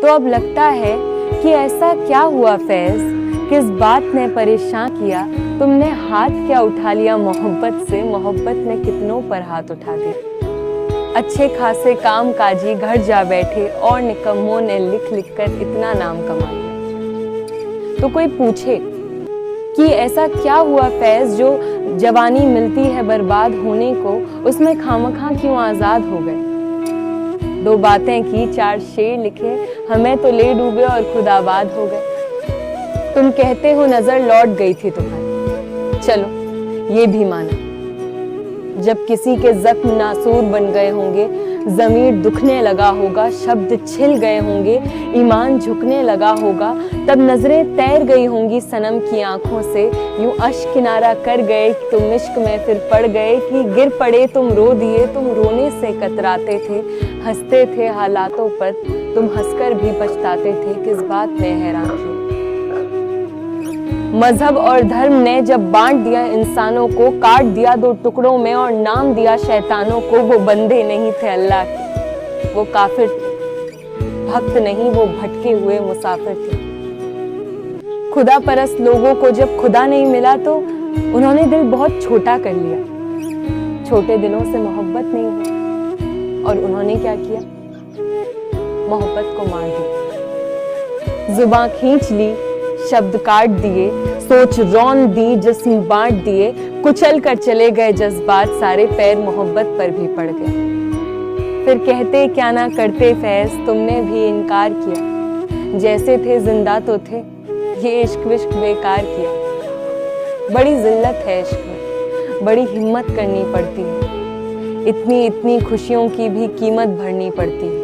तो अब लगता है कि ऐसा क्या हुआ फैज, किस बात ने परेशान किया, तुमने हाथ क्या उठा लिया मोहब्बत से, मोहब्बत ने कितनों पर हाथ उठा दिया। अच्छे खासे काम काजी घर जा बैठे और निकम्मों ने लिख लिख कर इतना नाम कमा लिया। तो कोई पूछे कि ऐसा क्या हुआ फैज जो जवानी मिलती है बर्बाद होने को, उसमें खामखा क्यों आजाद हो गए। दो बातें की, चार शेर लिखे, हमें तो ले डूबे और खुदाबाद हो गए। तुम कहते हो नजर लौट गई थी तुम्हारी, चलो ये भी माना। जब किसी के जख्म नासूर बन गए होंगे, ज़मीर दुखने लगा होगा, शब्द छिल गए होंगे, ईमान झुकने लगा होगा, तब नजरें तैर गई होंगी सनम की आंखों से। यूं अश्क किनारा कर गए तुम इश्क में फिर पड़ गए, कि गिर पड़े तुम रो दिए, तुम रोने से कतराते थे, हंसते थे हालातों पर, तुम हंसकर भी पछताते थे, किस बात में हैरान थे। मजहब और धर्म ने जब बांट दिया इंसानों को, काट दिया दो टुकड़ों में और नाम दिया शैतानों को, वो बंदे नहीं थे अल्लाह के, वो काफिर थे, भक्त नहीं वो भटके हुए मुसाफिर थे। खुदा परस्त लोगों को जब खुदा नहीं मिला तो उन्होंने दिल बहुत छोटा कर लिया। छोटे दिलों से मोहब्बत नहीं हुई और उन्होंने क्या किया, मोहब्बत को मार दिया। जुबान खींच ली, शब्द काट दिए, सोच रौन दी, जिस्म बांट दिए, कुचल कर चले गए जज्बात सारे, पैर मोहब्बत पर भी पड़ गए। फिर कहते क्या ना करते फैज, तुमने भी इनकार किया, जैसे थे जिंदा तो थे, ये इश्क विश्क बेकार किया। बड़ी जिल्लत है इश्क में, बड़ी हिम्मत करनी पड़ती है, इतनी इतनी खुशियों की भी कीमत भरनी पड़ती है।